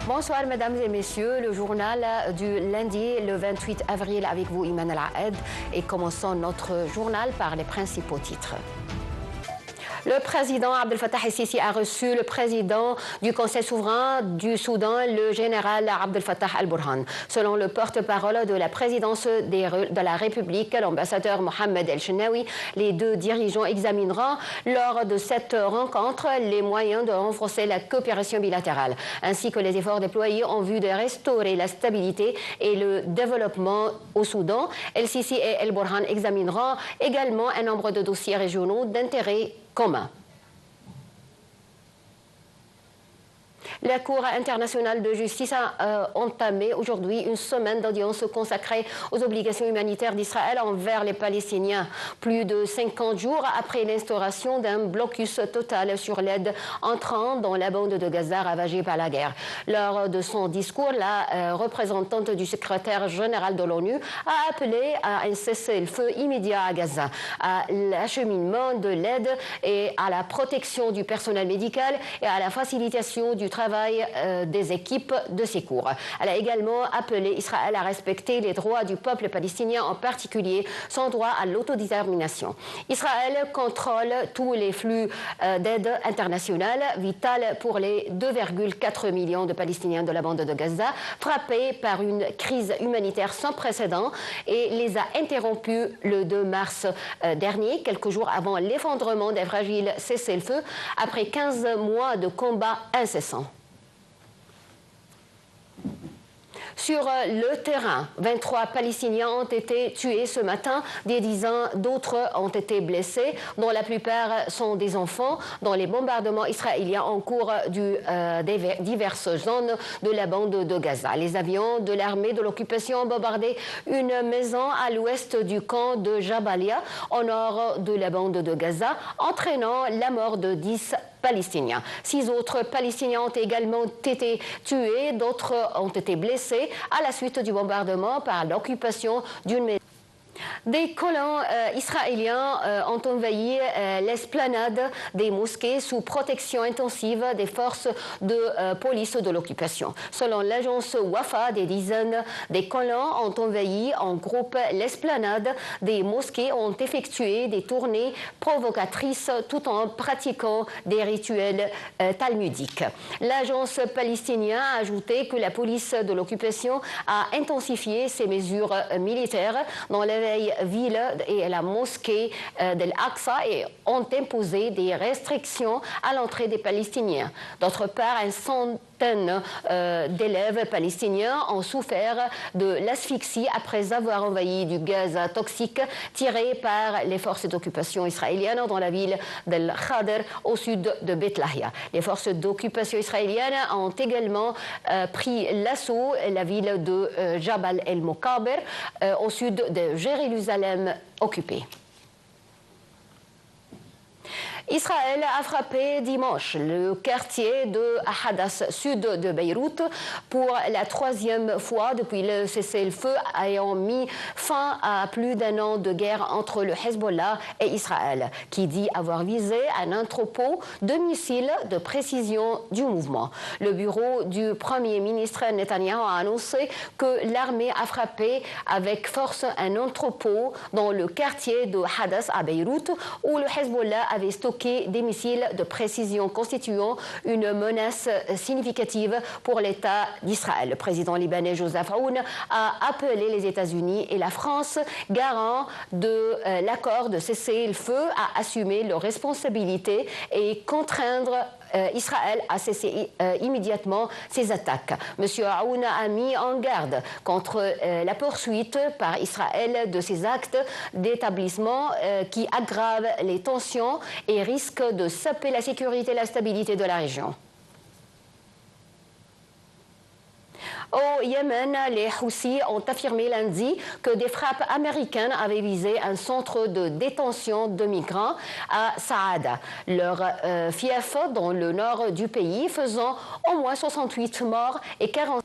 Bonsoir mesdames et messieurs, le journal du lundi le 28 avril avec vous Iman El-Aed et commençons notre journal par les principaux titres. Le président Abdel Fattah el-Sisi a reçu le président du Conseil souverain du Soudan, le général Abdel Fattah al-Burhan. Selon le porte-parole de la présidence de la République, l'ambassadeur Mohamed El-Chenaoui, les deux dirigeants examineront lors de cette rencontre les moyens de renforcer la coopération bilatérale, ainsi que les efforts déployés en vue de restaurer la stabilité et le développement au Soudan. El-Sisi et El-Burhan examineront également un nombre de dossiers régionaux d'intérêt commun. La Cour internationale de justice a entamé aujourd'hui une semaine d'audience consacrée aux obligations humanitaires d'Israël envers les Palestiniens. Plus de 50 jours après l'instauration d'un blocus total sur l'aide entrant dans la bande de Gaza ravagée par la guerre. Lors de son discours, la représentante du secrétaire général de l'ONU a appelé à un cessez-le-feu immédiat à Gaza, à l'acheminement de l'aide et à la protection du personnel médical et à la facilitation du travail des équipes de secours. Elle a également appelé Israël à respecter les droits du peuple palestinien, en particulier son droit à l'autodétermination. Israël contrôle tous les flux d'aide internationale, vitale pour les 2,4 millions de Palestiniens de la bande de Gaza, frappés par une crise humanitaire sans précédent, et les a interrompus le 2 mars dernier, quelques jours avant l'effondrement des fragiles cessez-le-feu, après 15 mois de combats incessants. Sur le terrain, 23 Palestiniens ont été tués ce matin, des dizaines d'autres ont été blessés, dont la plupart sont des enfants, dans les bombardements israéliens en cours des diverses zones de la bande de Gaza. Les avions de l'armée de l'occupation ont bombardé une maison à l'ouest du camp de Jabalia, au nord de la bande de Gaza, entraînant la mort de 10 Palestiniens. 6 autres Palestiniens ont également été tués, d'autres ont été blessés à la suite du bombardement par l'occupation d'une maison. Des colons israéliens ont envahi l'esplanade des mosquées sous protection intensive des forces de police de l'occupation. Selon l'agence Wafa, des dizaines de colons ont envahi en groupe l'esplanade des mosquées, ont effectué des tournées provocatrices tout en pratiquant des rituels talmudiques. L'agence palestinienne a ajouté que la police de l'occupation a intensifié ses mesures militaires dans la ville et la mosquée d'Al-Aqsa et ont imposé des restrictions à l'entrée des Palestiniens. D'autre part, une centaine d'élèves palestiniens ont souffert de l'asphyxie après avoir envahi du gaz toxique tiré par les forces d'occupation israéliennes dans la ville d'Al-Khader au sud de Beth Lahia. Les forces d'occupation israéliennes ont également pris l'assaut la ville de Jabal el-Mokaber au sud de Jérusalem occupée. Israël a frappé dimanche le quartier de Hadas, sud de Beyrouth, pour la 3e fois depuis le cessez-le-feu ayant mis fin à plus d'un an de guerre entre le Hezbollah et Israël, qui dit avoir visé un entrepôt de missiles de précision du mouvement. Le bureau du Premier ministre Netanyahou a annoncé que l'armée a frappé avec force un entrepôt dans le quartier de Hadas à Beyrouth, où le Hezbollah avait stocké des missiles de précision constituant une menace significative pour l'État d'Israël. Le président libanais Joseph Aoun a appelé les États-Unis et la France, garants de l'accord de cessez-le-feu, à assumer leurs responsabilités et contraindre Israël a cessé immédiatement ses attaques. M. Aoun a mis en garde contre la poursuite par Israël de ces actes d'établissement qui aggravent les tensions et risquent de saper la sécurité et la stabilité de la région. Au Yémen, les Houthis ont affirmé lundi que des frappes américaines avaient visé un centre de détention de migrants à Saada, leur fief dans le nord du pays, faisant au moins 68 morts et 40.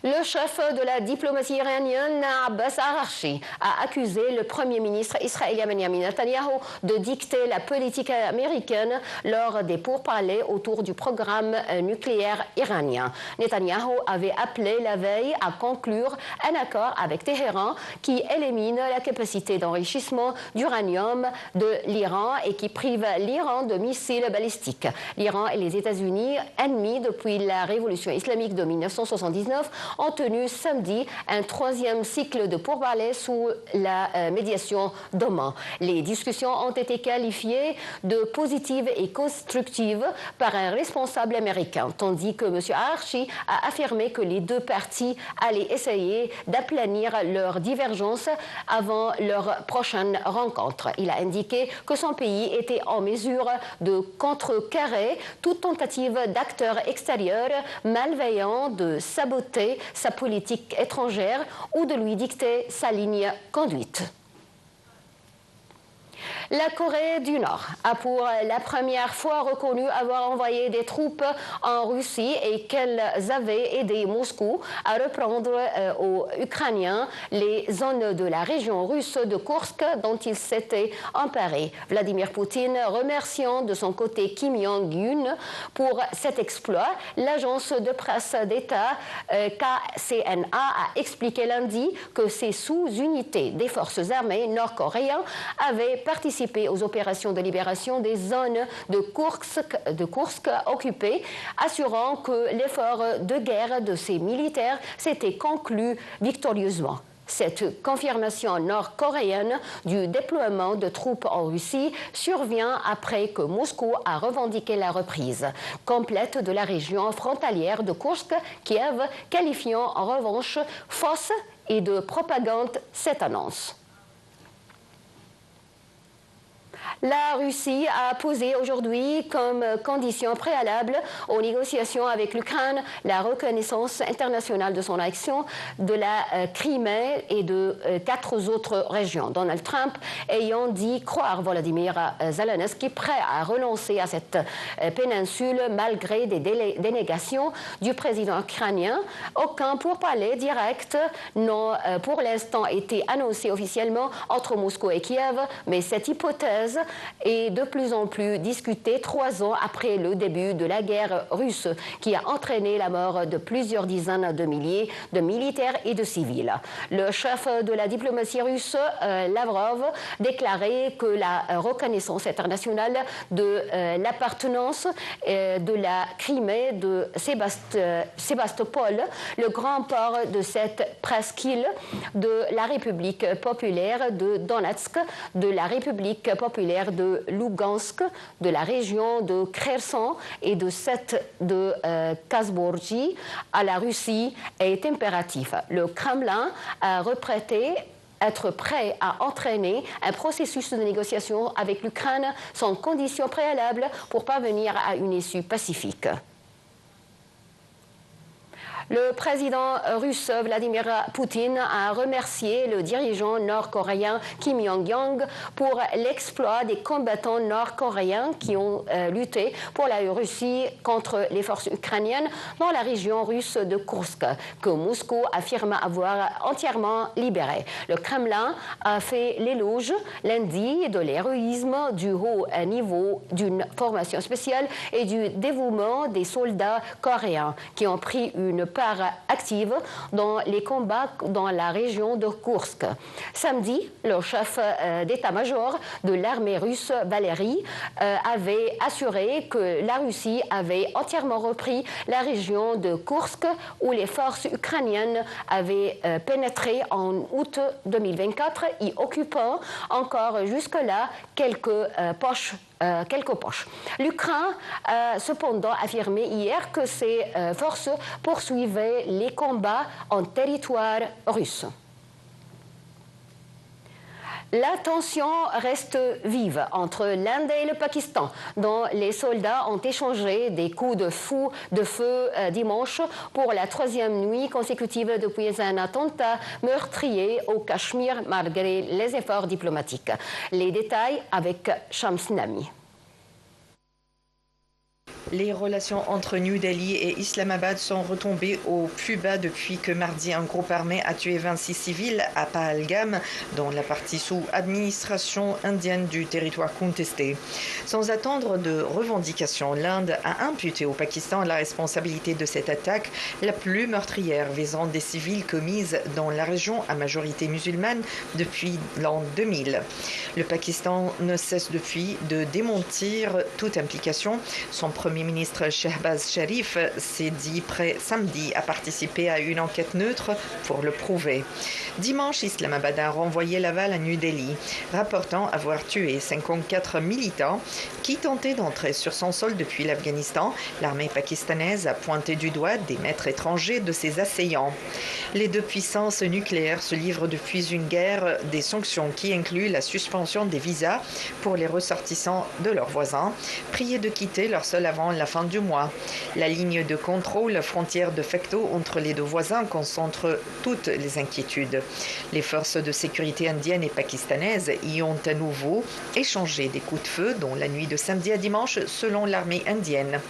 Le chef de la diplomatie iranienne, Abbas Araghchi, a accusé le Premier ministre israélien Benjamin Netanyahu de dicter la politique américaine lors des pourparlers autour du programme nucléaire iranien. Netanyahu avait appelé la veille à conclure un accord avec Téhéran qui élimine la capacité d'enrichissement d'uranium de l'Iran et qui prive l'Iran de missiles balistiques. L'Iran et les États-Unis, ennemis depuis la révolution islamique de 1979, ont tenu samedi un troisième cycle de pourparlers sous la médiation d'Oman. Les discussions ont été qualifiées de positives et constructives par un responsable américain, tandis que M. Araghchi a affirmé que les deux parties allaient essayer d'aplanir leurs divergences avant leur prochaine rencontre. Il a indiqué que son pays était en mesure de contrecarrer toute tentative d'acteurs extérieurs malveillants de saboter sa politique étrangère ou de lui dicter sa ligne conduite. La Corée du Nord a pour la première fois reconnu avoir envoyé des troupes en Russie et qu'elles avaient aidé Moscou à reprendre aux Ukrainiens les zones de la région russe de Koursk dont ils s'étaient emparés. Vladimir Poutine remerciant de son côté Kim Jong-un pour cet exploit, l'agence de presse d'État KCNA a expliqué lundi que ces sous-unités des forces armées nord-coréennes avaient participé aux opérations de libération des zones de Koursk occupées, assurant que l'effort de guerre de ces militaires s'était conclu victorieusement. Cette confirmation nord-coréenne du déploiement de troupes en Russie survient après que Moscou a revendiqué la reprise complète de la région frontalière de Koursk, Kiev qualifiant en revanche fausse et de propagande cette annonce. La Russie a posé aujourd'hui comme condition préalable aux négociations avec l'Ukraine la reconnaissance internationale de son action de la Crimée et de 4 autres régions. Donald Trump ayant dit croire Volodymyr Zelensky prêt à renoncer à cette péninsule malgré des dénégations du président ukrainien. Aucun pourparler direct n'a pour l'instant été annoncé officiellement entre Moscou et Kiev, mais cette hypothèse est de plus en plus discutée 3 ans après le début de la guerre russe qui a entraîné la mort de plusieurs dizaines de milliers de militaires et de civils. Le chef de la diplomatie russe, Lavrov, déclarait que la reconnaissance internationale de l'appartenance de la Crimée de Sébastopol, le grand port de cette presqu'île, de la République populaire de Donetsk, de la République populaire de Lugansk, de la région de Kherson et de cette de Kazborji à la Russie est impératif. Le Kremlin a répété être prêt à entraîner un processus de négociation avec l'Ukraine sans condition préalable pour parvenir à une issue pacifique. Le président russe Vladimir Poutine a remercié le dirigeant nord-coréen Kim Jong-un pour l'exploit des combattants nord-coréens qui ont lutté pour la Russie contre les forces ukrainiennes dans la région russe de Koursk, que Moscou affirme avoir entièrement libéré. Le Kremlin a fait l'éloge lundi de l'héroïsme du haut niveau d'une formation spéciale et du dévouement des soldats coréens qui ont pris une part active dans les combats dans la région de Koursk. Samedi, le chef d'état-major de l'armée russe, Valery, avait assuré que la Russie avait entièrement repris la région de Koursk où les forces ukrainiennes avaient pénétré en août 2024, y occupant encore jusque-là quelques poches. L'Ukraine a cependant affirmé hier que ses forces poursuivaient les combats en territoire russe. La tension reste vive entre l'Inde et le Pakistan, dont les soldats ont échangé des coups de feu dimanche pour la 3e nuit consécutive depuis un attentat meurtrier au Cachemire malgré les efforts diplomatiques. Les détails avec Shams Nami. Les relations entre New Delhi et Islamabad sont retombées au plus bas depuis que mardi un groupe armé a tué 26 civils à Pahalgam, dans la partie sous administration indienne du territoire contesté. Sans attendre de revendications, l'Inde a imputé au Pakistan la responsabilité de cette attaque, la plus meurtrière visant des civils commise dans la région à majorité musulmane depuis l'an 2000. Le Pakistan ne cesse depuis de démentir toute implication. Son premier ministre Shehbaz Sharif s'est dit prêt samedi à participer à une enquête neutre pour le prouver. Dimanche, Islamabad a renvoyé l'aval à New Delhi, rapportant avoir tué 54 militants qui tentaient d'entrer sur son sol depuis l'Afghanistan. L'armée pakistanaise a pointé du doigt des maîtres étrangers de ses assaillants. Les deux puissances nucléaires se livrent depuis une guerre des sanctions qui inclut la suspension des visas pour les ressortissants de leurs voisins, priés de quitter leur sol avant la fin du mois. La ligne de contrôle frontière de facto entre les deux voisins concentre toutes les inquiétudes. Les forces de sécurité indiennes et pakistanaises y ont à nouveau échangé des coups de feu, dont la nuit de samedi à dimanche, selon l'armée indienne.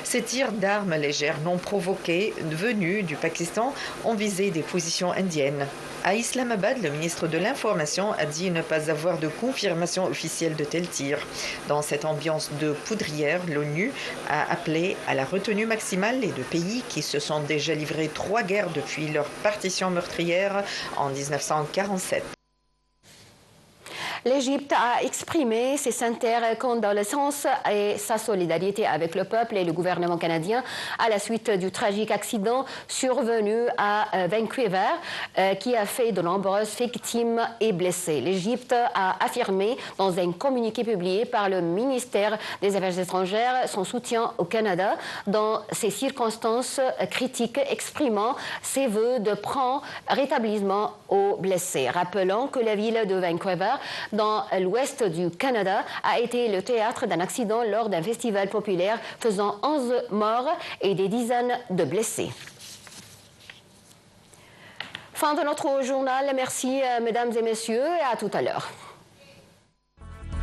Ces tirs d'armes légères non provoqués venus du Pakistan ont visé des positions indiennes. À Islamabad, le ministre de l'Information a dit ne pas avoir de confirmation officielle de tels tirs. Dans cette ambiance de poudrière, l'ONU a appelé à la retenue maximale les deux pays qui se sont déjà livrés 3 guerres depuis leur partition meurtrière en 1947. L'Égypte a exprimé ses sincères condoléances et sa solidarité avec le peuple et le gouvernement canadien à la suite du tragique accident survenu à Vancouver qui a fait de nombreuses victimes et blessés. L'Égypte a affirmé dans un communiqué publié par le ministère des Affaires étrangères son soutien au Canada dans ces circonstances critiques, exprimant ses vœux de prompt rétablissement aux blessés. Rappelons que la ville de Vancouver, dans l'ouest du Canada, a été le théâtre d'un accident lors d'un festival populaire faisant 11 morts et des dizaines de blessés. Fin de notre journal. Merci, mesdames et messieurs, et à tout à l'heure.